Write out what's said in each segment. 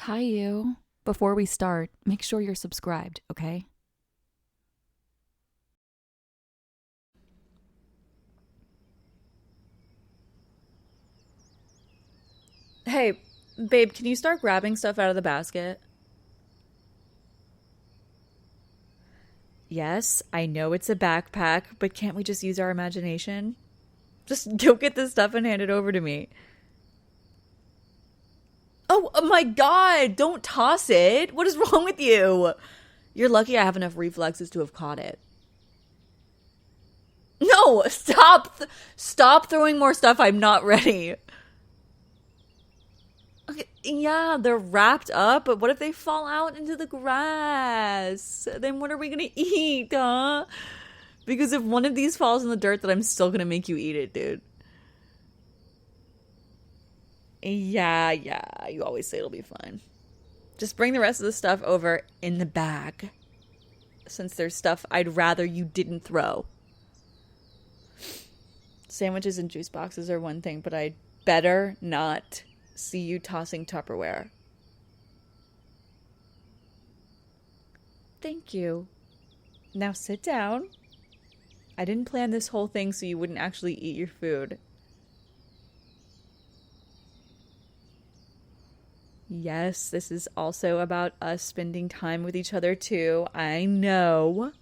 Hi, you. Before we start, make sure you're subscribed, okay? Hey, babe, can you start grabbing stuff out of the basket? Yes, I know it's a backpack, but can't we just use our imagination? Just go get this stuff and hand it over to me. Oh my god, don't toss it. What is wrong with you? You're lucky I have enough reflexes to have caught it. No, stop throwing more stuff. I'm not ready. Okay, yeah, they're wrapped up, but what if they fall out into the grass? Then what are we gonna eat, huh? Because if one of these falls in the dirt, then I'm still gonna make you eat it, dude. Yeah, you always say it'll be fine. Just bring the rest of the stuff over in the bag. Since there's stuff I'd rather you didn't throw. Sandwiches and juice boxes are one thing, but I'd better not see you tossing Tupperware. Thank you. Now sit down. I didn't plan this whole thing so you wouldn't actually eat your food. Yes, this is also about us spending time with each other too. I know.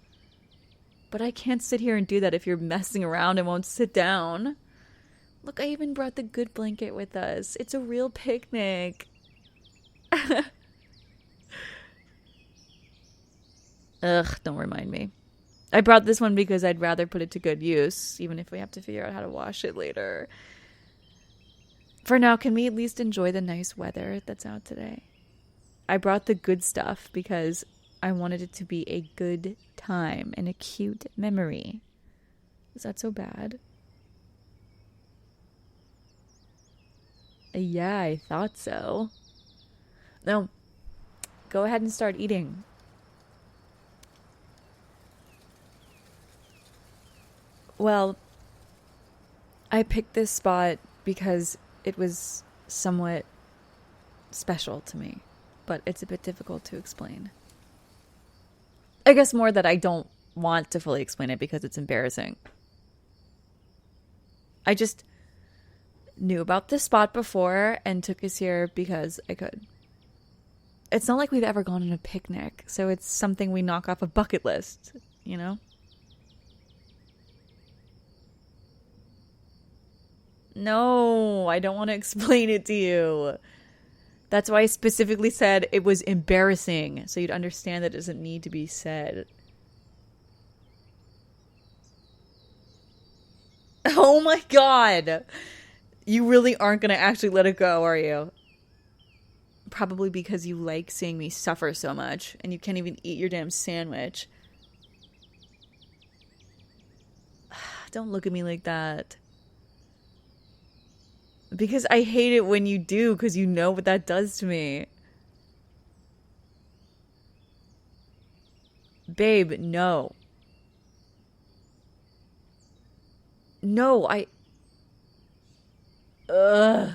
But I can't sit here and do that if you're messing around and won't sit down. Look, I even brought the good blanket with us. It's a real picnic. Ugh, don't remind me. I brought this one because I'd rather put it to good use, even if we have to figure out how to wash it later. For now, can we at least enjoy the nice weather that's out today? I brought the good stuff because I wanted it to be a good time and a cute memory. Is that so bad? Yeah, I thought so. No, go ahead and start eating. Well, I picked this spot because it was somewhat special to me, but it's a bit difficult to explain. I guess more that I don't want to fully explain it because it's embarrassing. I just knew about this spot before and took us here because I could. It's not like we've ever gone on a picnic, so it's something we knock off a bucket list, you know? No, I don't want to explain it to you. That's why I specifically said it was embarrassing, so you'd understand that it doesn't need to be said. Oh my god! You really aren't gonna actually let it go, are you? Probably because you like seeing me suffer so much, and you can't even eat your damn sandwich. Don't look at me like that. Because I hate it when you do, because you know what that does to me. Babe, no. No, I. Ugh.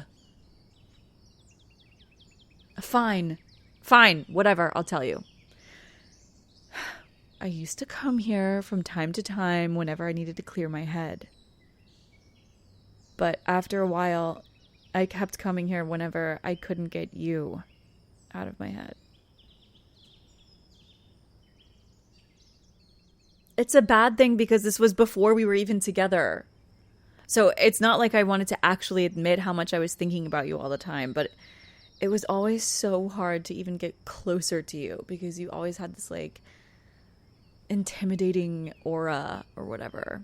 Fine. Fine. Whatever. I'll tell you. I used to come here from time to time whenever I needed to clear my head. But after a while, I kept coming here whenever I couldn't get you out of my head. It's a bad thing because this was before we were even together. So it's not like I wanted to actually admit how much I was thinking about you all the time, but it was always so hard to even get closer to you because you always had this like intimidating aura or whatever.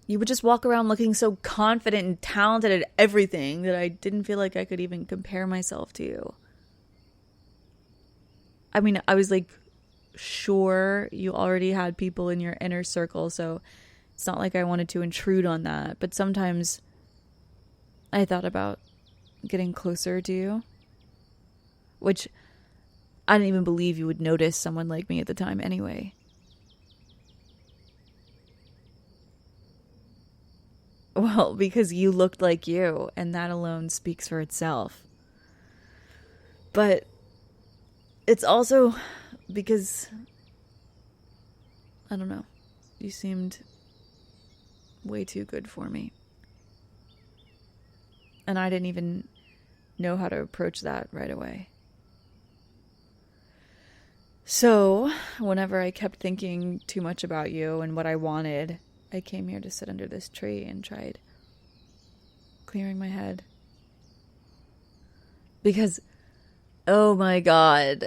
You would just walk around looking so confident and talented at everything that I didn't feel like I could even compare myself to you. I mean, I was like, sure, you already had people in your inner circle, so it's not like I wanted to intrude on that. But sometimes I thought about getting closer to you, which I didn't even believe you would notice someone like me at the time anyway. Well, because you looked like you, and that alone speaks for itself. But it's also because, I don't know, you seemed way too good for me. And I didn't even know how to approach that right away. So, whenever I kept thinking too much about you and what I wanted, I came here to sit under this tree and tried clearing my head. Because, oh my God,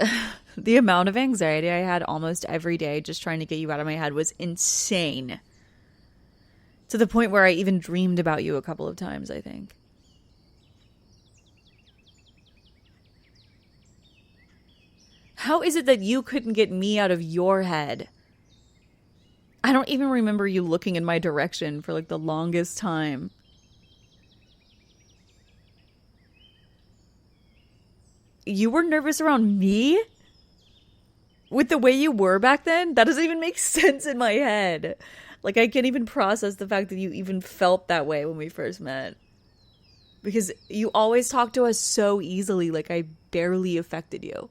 the amount of anxiety I had almost every day just trying to get you out of my head was insane. To the point where I even dreamed about you a couple of times, I think. How is it that you couldn't get me out of your head? I don't even remember you looking in my direction for like the longest time. You were nervous around me? With the way you were back then? That doesn't even make sense in my head. Like, I can't even process the fact that you even felt that way when we first met. Because you always talked to us so easily, like I barely affected you.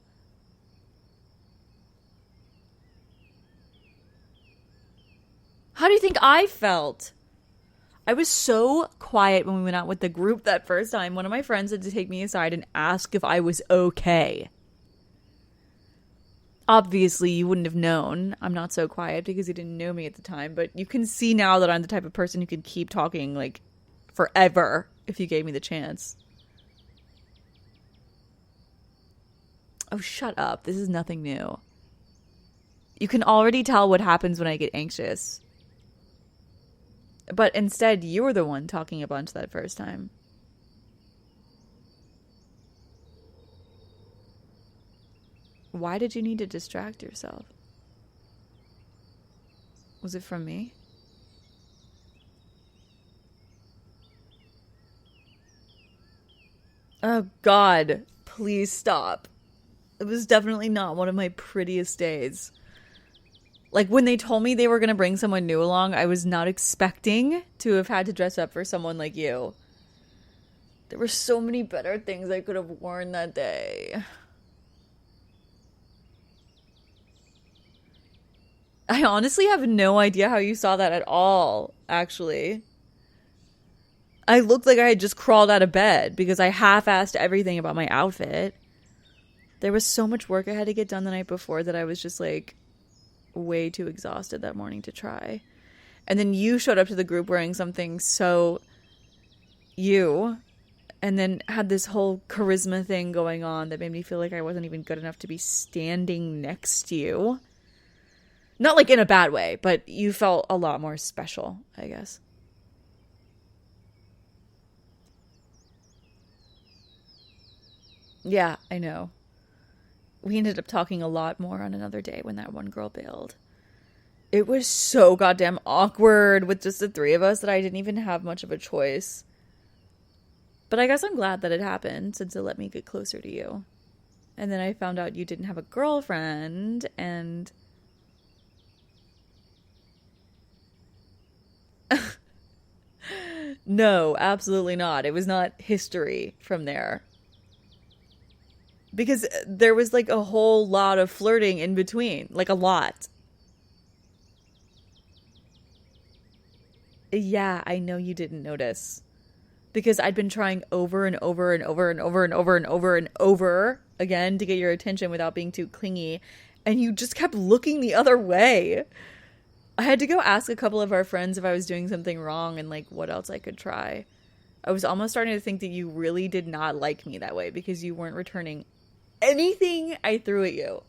How do you think I felt? I was so quiet when we went out with the group that first time. One of my friends had to take me aside and ask if I was okay. Obviously, you wouldn't have known. I'm not so quiet because you didn't know me at the time. But you can see now that I'm the type of person who can keep talking, like, forever if you gave me the chance. Oh, shut up. This is nothing new. You can already tell what happens when I get anxious. But instead, you were the one talking a bunch that first time. Why did you need to distract yourself? Was it from me? Oh, God. Please stop. It was definitely not one of my prettiest days. Like, when they told me they were going to bring someone new along, I was not expecting to have had to dress up for someone like you. There were so many better things I could have worn that day. I honestly have no idea how you saw that at all, actually. I looked like I had just crawled out of bed because I half-assed everything about my outfit. There was so much work I had to get done the night before that I was just like way too exhausted that morning to try. And then you showed up to the group wearing something so you, and then had this whole charisma thing going on that made me feel like I wasn't even good enough to be standing next to you. Not like in a bad way, but you felt a lot more special, I guess. Yeah, I know. We ended up talking a lot more on another day when that one girl bailed. It was so goddamn awkward with just the three of us that I didn't even have much of a choice. But I guess I'm glad that it happened since it let me get closer to you. And then I found out you didn't have a girlfriend and... No, absolutely not. It was not history from there. Because there was like a whole lot of flirting in between. Like a lot. Yeah, I know you didn't notice. Because I'd been trying over and over and over and over and over and over and over again to get your attention without being too clingy. And you just kept looking the other way. I had to go ask a couple of our friends if I was doing something wrong and like what else I could try. I was almost starting to think that you really did not like me that way because you weren't returning anything I threw at you.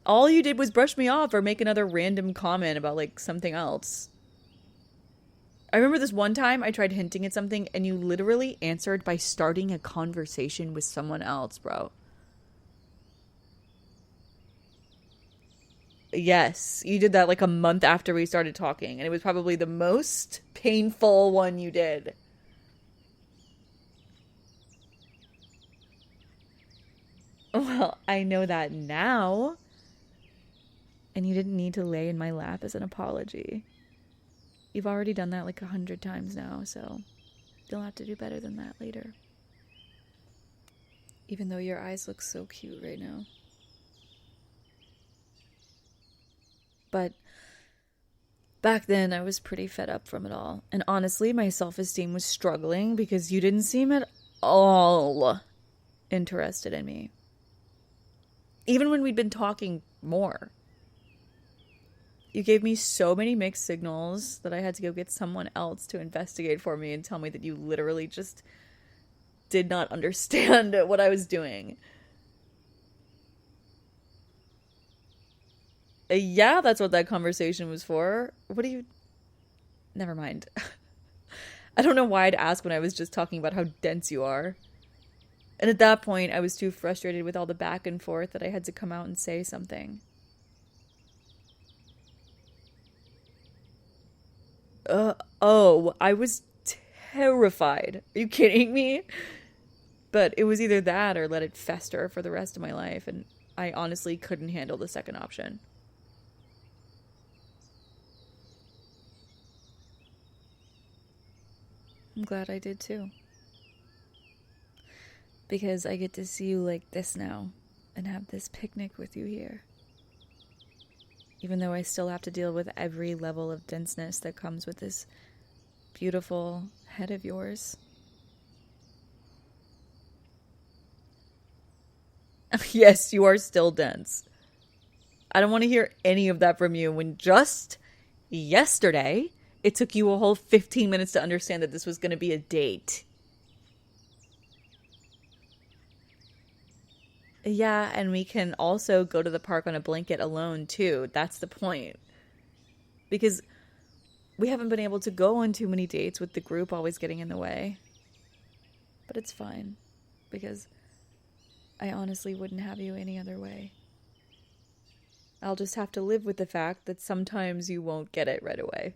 All you did was brush me off or make another random comment about like something else. I remember this one time I tried hinting at something and you literally answered by starting a conversation with someone else, bro. Yes, you did that like a month after we started talking, and it was probably the most painful one you did. Well, I know that now. And you didn't need to lay in my lap as an apology. You've already done that like 100 times now, so you'll have to do better than that later. Even though your eyes look so cute right now. But back then, I was pretty fed up from it all. And honestly, my self-esteem was struggling because you didn't seem at all interested in me. Even when we'd been talking more. You gave me so many mixed signals that I had to go get someone else to investigate for me and tell me that you literally just did not understand what I was doing. Yeah, that's what that conversation was for. What do you... Never mind. I don't know why I'd ask when I was just talking about how dense you are. And at that point, I was too frustrated with all the back and forth that I had to come out and say something. I was terrified. Are you kidding me? But it was either that or let it fester for the rest of my life, and I honestly couldn't handle the second option. I'm glad I did too. Because I get to see you like this now, and have this picnic with you here. Even though I still have to deal with every level of denseness that comes with this beautiful head of yours. Yes, you are still dense. I don't want to hear any of that from you when just yesterday it took you a whole 15 minutes to understand that this was going to be a date. Yeah, and we can also go to the park on a blanket alone, too. That's the point. Because we haven't been able to go on too many dates with the group always getting in the way. But it's fine. Because I honestly wouldn't have you any other way. I'll just have to live with the fact that sometimes you won't get it right away.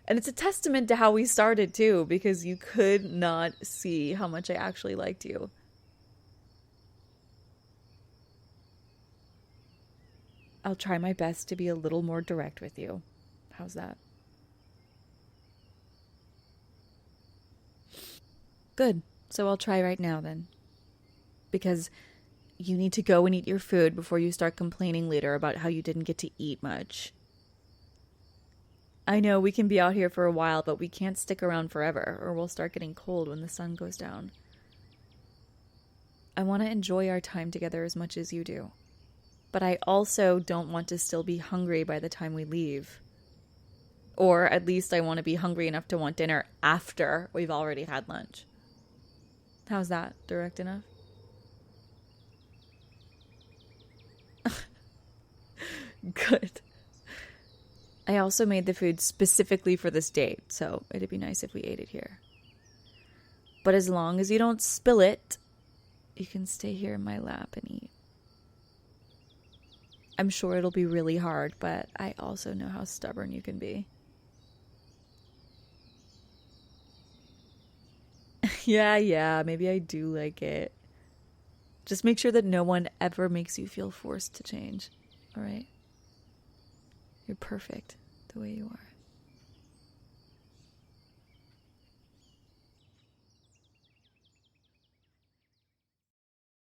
And it's a testament to how we started, too. Because you could not see how much I actually liked you. I'll try my best to be a little more direct with you. How's that? Good. So I'll try right now then. Because you need to go and eat your food before you start complaining later about how you didn't get to eat much. I know we can be out here for a while, but we can't stick around forever, or we'll start getting cold when the sun goes down. I want to enjoy our time together as much as you do. But I also don't want to still be hungry by the time we leave. Or at least I want to be hungry enough to want dinner after we've already had lunch. How's that? Direct enough? Good. I also made the food specifically for this date, so it'd be nice if we ate it here. But as long as you don't spill it, you can stay here in my lap and eat. I'm sure it'll be really hard, but I also know how stubborn you can be. Yeah, maybe I do like it. Just make sure that no one ever makes you feel forced to change, all right? You're perfect the way you are.